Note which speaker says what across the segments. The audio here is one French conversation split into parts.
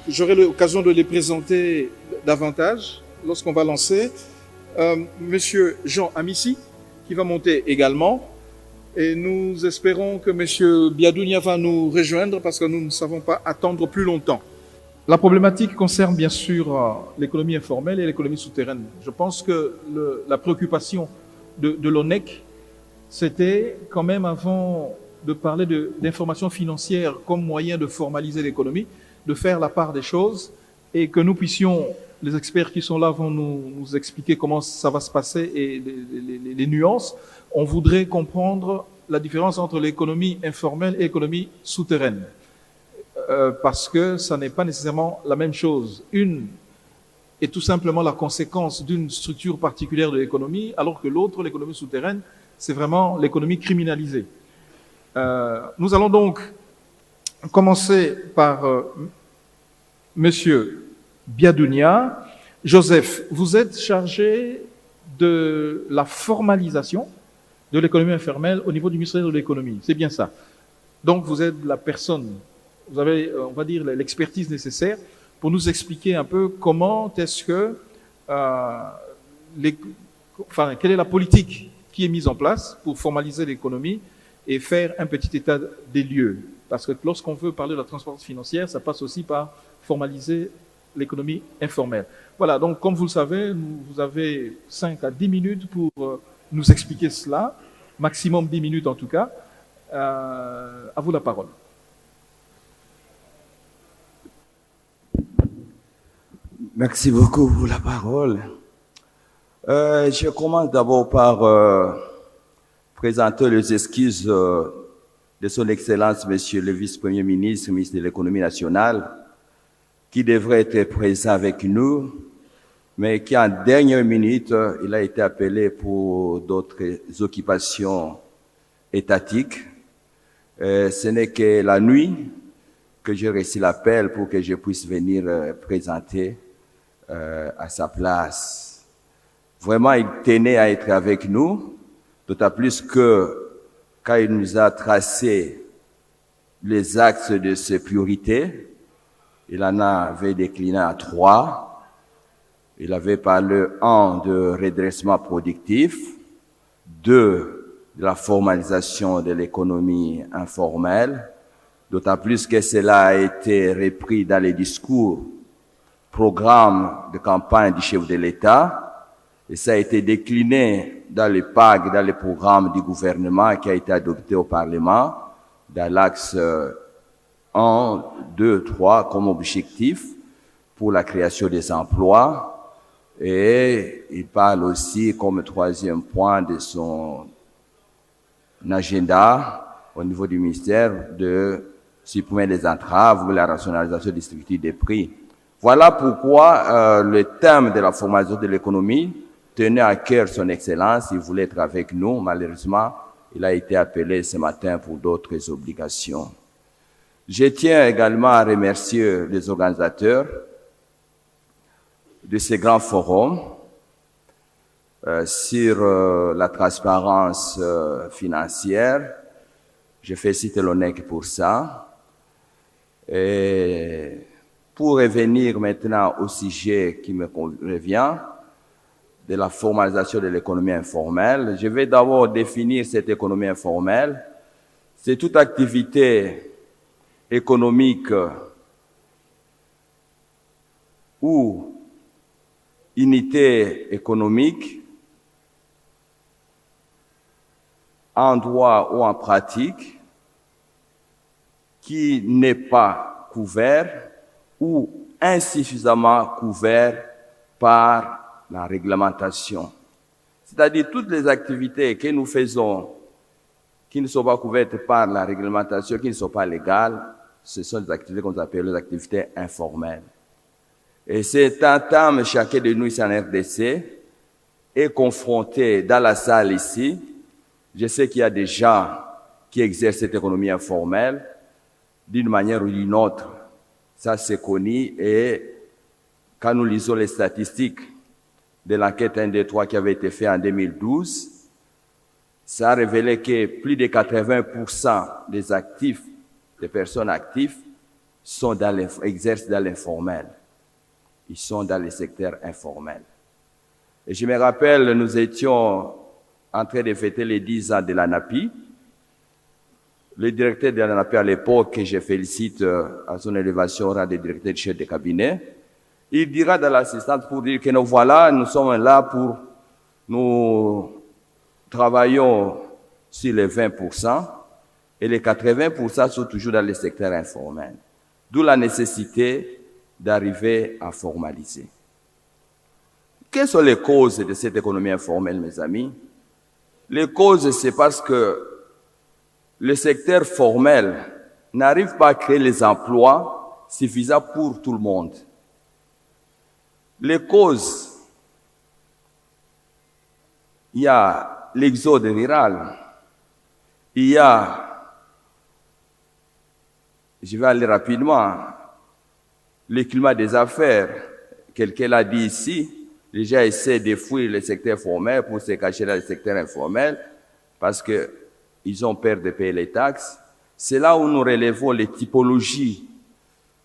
Speaker 1: j'aurai l'occasion de les présenter davantage lorsqu'on va lancer. Monsieur Jean Amissi, qui va monter également. Et nous espérons que monsieur Biadounia va nous rejoindre parce que nous ne savons pas attendre plus longtemps. La problématique concerne bien sûr l'économie informelle et l'économie souterraine. Je pense que la préoccupation de l'ONEC, c'était quand même, avant de parler d'information financière comme moyen de formaliser l'économie, de faire la part des choses et que nous puissions, les experts qui sont là vont nous expliquer comment ça va se passer et les nuances. On voudrait comprendre la différence entre l'économie informelle et l'économie souterraine. Parce que ça n'est pas nécessairement la même chose. Une est tout simplement la conséquence d'une structure particulière de l'économie, alors que l'autre, l'économie souterraine, c'est vraiment l'économie criminalisée. Nous allons donc commencer par monsieur Biadounia. Joseph, vous êtes chargé de la formalisation de l'économie informelle au niveau du ministère de l'économie. C'est bien ça. Donc, vous êtes la personne, vous avez, on va dire, l'expertise nécessaire pour nous expliquer un peu comment est-ce que, quelle est la politique qui est mise en place pour formaliser l'économie et faire un petit état des lieux. Parce que lorsqu'on veut parler de la transparence financière, ça passe aussi par formaliser l'économie informelle. Voilà, donc comme vous le savez, vous avez 5 à 10 minutes pour nous expliquer cela, maximum 10 minutes en tout cas. À vous la parole.
Speaker 2: Merci beaucoup pour la parole. Je commence d'abord par présenter les excuses de son Excellence, Monsieur le Vice-Premier ministre, ministre de l'Économie nationale, qui devrait être présent avec nous, mais qui en dernière minute, il a été appelé pour d'autres occupations étatiques. Ce n'est que la nuit que j'ai reçu l'appel pour que je puisse venir présenter à sa place. Vraiment, il tenait à être avec nous, d'autant plus que quand il nous a tracé les axes de ses priorités, il en avait décliné à 3. Il avait parlé, 1, de redressement productif, 2, de la formalisation de l'économie informelle, d'autant plus que cela a été repris dans les discours, programme de campagne du chef de l'État, et ça a été décliné dans les PAG, dans les programmes du gouvernement qui a été adopté au Parlement, dans l'axe 1, 2, 3 comme objectif pour la création des emplois. Et il parle aussi comme 3e point de son agenda au niveau du ministère de supprimer les entraves ou la rationalisation distributive des prix. Voilà pourquoi le thème de la formalisation de l'économie tenait à cœur son Excellence. Il voulait être avec nous. Malheureusement, il a été appelé ce matin pour d'autres obligations. Je tiens également à remercier les organisateurs de ce grand forum sur la transparence financière. Je félicite l'ONEC pour ça. Et pour revenir maintenant au sujet qui me revient, de la formalisation de l'économie informelle, je vais d'abord définir cette économie informelle. C'est toute activité économique ou unité économique en droit ou en pratique qui n'est pas couvert ou insuffisamment couvert par la réglementation. C'est-à-dire toutes les activités que nous faisons qui ne sont pas couvertes par la réglementation, qui ne sont pas légales, ce sont des activités qu'on appelle les activités informelles. Et c'est un terme, chacun de nous ici en RDC est confronté dans la salle ici. Je sais qu'il y a des gens qui exercent cette économie informelle d'une manière ou d'une autre. Ça, c'est connu. Et quand nous lisons les statistiques de l'enquête 1-2-3 qui avait été faite en 2012, ça a révélé que plus de 80% des actifs, des personnes actives, exercent dans l'informel. Ils sont dans le secteur informel. Et je me rappelle, nous étions en train de fêter les 10 ans de l'ANAPI. Le directeur de l'ANAPI à l'époque, que je félicite à son élévation au rang de directeur de chef de cabinet, il dira dans l'assistance pour dire que nous voilà, nous sommes là pour, nous travaillons sur les 20% et les 80% sont toujours dans le secteur informel. D'où la nécessité d'arriver à formaliser. Quelles sont les causes de cette économie informelle, mes amis? Les causes, c'est parce que le secteur formel n'arrive pas à créer les emplois suffisants pour tout le monde. Les causes, il y a l'exode rural, il y a, je vais aller rapidement, le climat des affaires. Quelqu'un l'a dit ici, les gens essaient de fuir le secteur formel pour se cacher dans le secteur informel parce que ils ont peur de payer les taxes. C'est là où nous relevons les typologies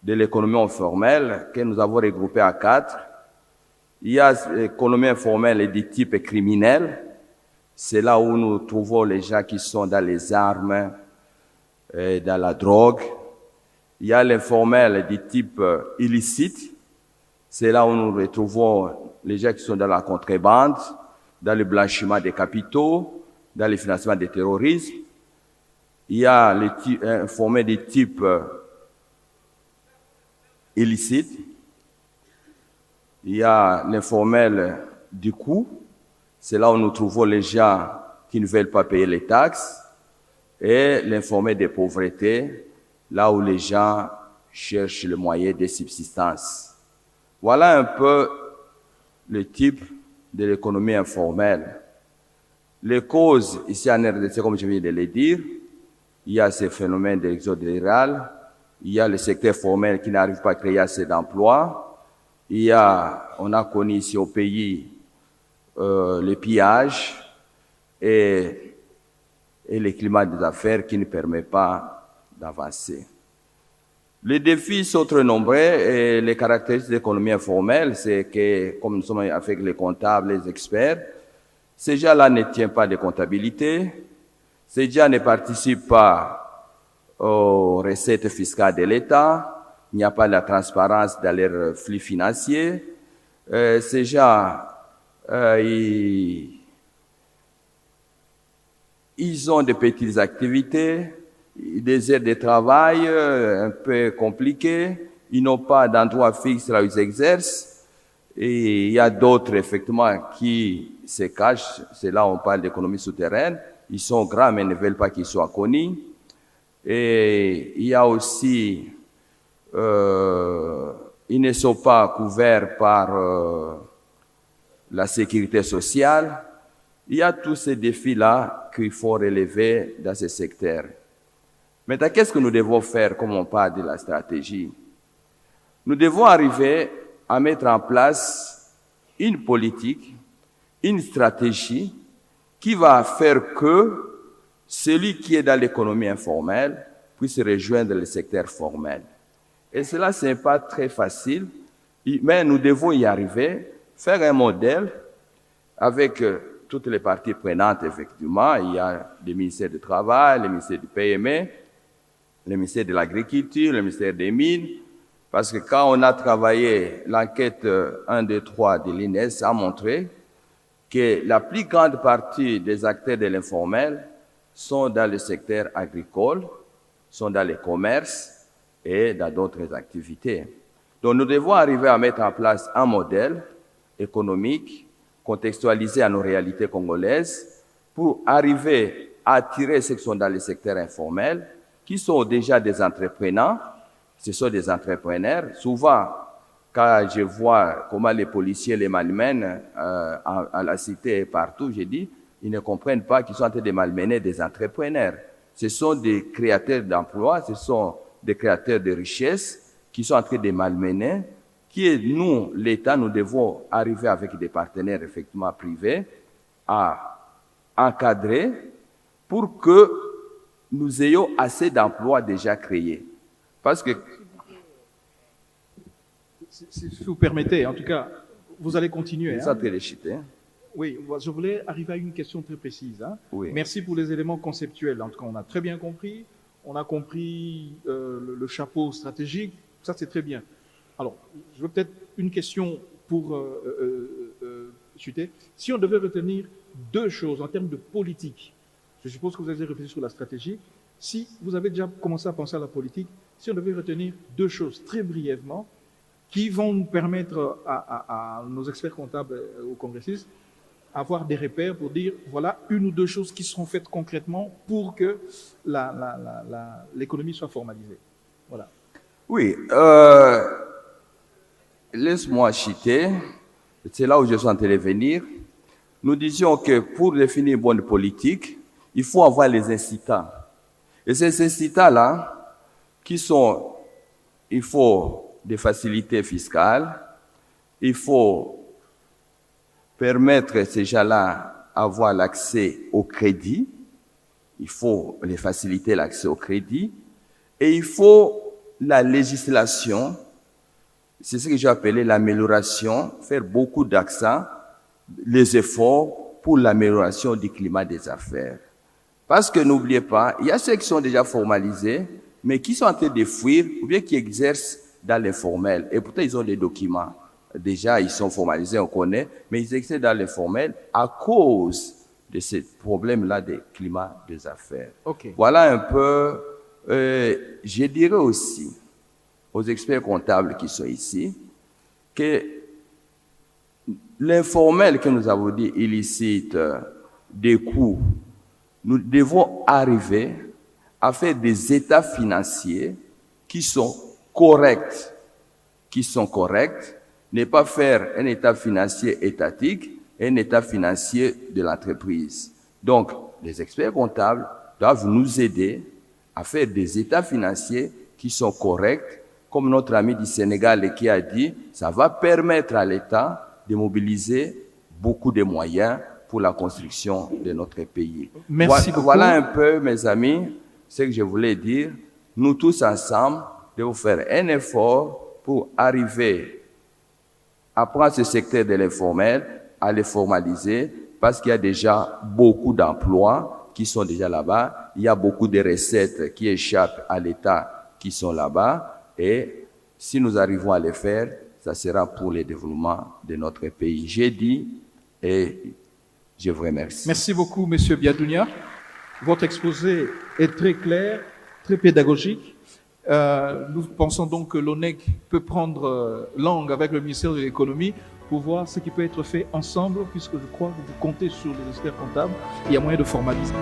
Speaker 2: de l'économie informelle que nous avons regroupées à 4. Il y a l'économie informelle et du type criminel. C'est là où nous trouvons les gens qui sont dans les armes, dans la drogue. Il y a l'informel du type illicite. C'est là où nous retrouvons les gens qui sont dans la contrebande, dans le blanchiment des capitaux, dans le financement du terrorisme. Il y a l'informel du type illicite. Il y a l'informel du coût. C'est là où nous trouvons les gens qui ne veulent pas payer les taxes. Et l'informel de pauvreté, là où les gens cherchent le moyen de subsistance. Voilà un peu le type de l'économie informelle. Les causes, ici en RDC, comme je viens de le dire, il y a ces phénomènes de l'exode rural, il y a le secteur formel qui n'arrive pas à créer assez d'emplois, on a connu ici au pays le pillage et le climat des affaires qui ne permet pas d'avancer. Les défis sont très nombreux et les caractéristiques de l'économie informelle, c'est que, comme nous sommes avec les comptables, les experts, ces gens-là ne tiennent pas de comptabilité, ces gens ne participent pas aux recettes fiscales de l'État, il n'y a pas de la transparence dans leurs flux financiers, ces gens, ils ont de petites activités, des heures de travail un peu compliquées, ils n'ont pas d'endroit fixe là où ils exercent, et il y a d'autres effectivement qui se cachent, c'est là où on parle d'économie souterraine, ils sont grands mais ne veulent pas qu'ils soient connus, et il y a aussi, ils ne sont pas couverts par la sécurité sociale. Il y a tous ces défis-là qu'il faut relever dans ce secteur. Maintenant, qu'est-ce que nous devons faire comme on parle de la stratégie? Nous devons arriver à mettre en place une politique, une stratégie qui va faire que celui qui est dans l'économie informelle puisse rejoindre le secteur formel. Et cela, ce n'est pas très facile, mais nous devons y arriver, faire un modèle avec toutes les parties prenantes, effectivement. Il y a le ministère du Travail, le ministère du PME, le ministère de l'Agriculture, le ministère des Mines, parce que quand on a travaillé l'enquête 1, 2, 3 de l'INES a montré que la plus grande partie des acteurs de l'informel sont dans le secteur agricole, sont dans les commerces et dans d'autres activités. Donc nous devons arriver à mettre en place un modèle économique contextualisé à nos réalités congolaises pour arriver à attirer ceux qui sont dans le secteur informel, qui sont déjà des entrepreneurs. Ce sont des entrepreneurs. Souvent, quand je vois comment les policiers les malmènent à la cité et partout, je dis, ils ne comprennent pas qu'ils sont en train de malmener des entrepreneurs. Ce sont des créateurs d'emplois, ce sont des créateurs de richesses qui sont en train de malmener, qui nous, l'État, nous devons arriver avec des partenaires effectivement privés à encadrer pour que nous ayons assez d'emplois déjà créés. Parce que
Speaker 1: si vous permettez, en tout cas, vous allez continuer.
Speaker 2: Ça peut l'échiter.
Speaker 1: Oui, je voulais arriver à une question très précise.
Speaker 2: Oui.
Speaker 1: Merci pour les éléments conceptuels. En tout cas, on a très bien compris. On a compris le chapeau stratégique. Ça, c'est très bien. Alors, je veux peut-être une question pour chuter. Si on devait retenir deux choses en termes de politique, je suppose que vous avez réfléchi sur la stratégie. Si vous avez déjà commencé à penser à la politique, si on devait retenir deux choses très brièvement qui vont nous permettre à nos experts comptables, aux congressistes, avoir des repères pour dire, voilà, une ou deux choses qui seront faites concrètement pour que l'économie soit formalisée. Voilà.
Speaker 2: Oui, laisse-moi citer, c'est là où je suis en train de venir. Nous disions que pour définir une bonne politique, il faut avoir les incitants. Et ces incitants-là, il faut des facilités fiscales, il faut permettre ces gens-là d'avoir l'accès au crédit, il faut les faciliter l'accès au crédit, et il faut la législation, c'est ce que j'ai appelé l'amélioration, faire beaucoup d'accent, les efforts pour l'amélioration du climat des affaires. Parce que n'oubliez pas, il y a ceux qui sont déjà formalisés, mais qui sont en train de fuir, ou bien qui exercent dans l'informel. Et pourtant, ils ont des documents. Déjà, ils sont formalisés, on connaît, mais ils exercent dans l'informel à cause de ce problème-là des climats des affaires.
Speaker 1: Okay.
Speaker 2: Voilà un peu, je dirais aussi aux experts comptables qui sont ici, que l'informel que nous avons dit illicite des coûts, nous devons arriver à faire des états financiers qui sont corrects, ne pas faire un état financier étatique et un état financier de l'entreprise. Donc, les experts comptables doivent nous aider à faire des états financiers qui sont corrects, comme notre ami du Sénégal qui a dit, ça va permettre à l'État de mobiliser beaucoup de moyens pour la construction de notre pays.
Speaker 1: Merci beaucoup.
Speaker 2: Voilà un peu, mes amis, ce que je voulais dire. Nous tous ensemble devons faire un effort pour arriver à prendre ce secteur de l'informel, à le formaliser, parce qu'il y a déjà beaucoup d'emplois qui sont déjà là-bas. Il y a beaucoup de recettes qui échappent à l'État qui sont là-bas. Et si nous arrivons à le faire, ça sera pour le développement de notre pays. J'ai dit et je vous remercie.
Speaker 1: Merci beaucoup, Monsieur Biadounia. Votre exposé est très clair, très pédagogique. Nous pensons donc que l'ONEC peut prendre langue avec le ministère de l'économie pour voir ce qui peut être fait ensemble, puisque je crois que vous comptez sur les experts comptables. Il y a moyen de formaliser.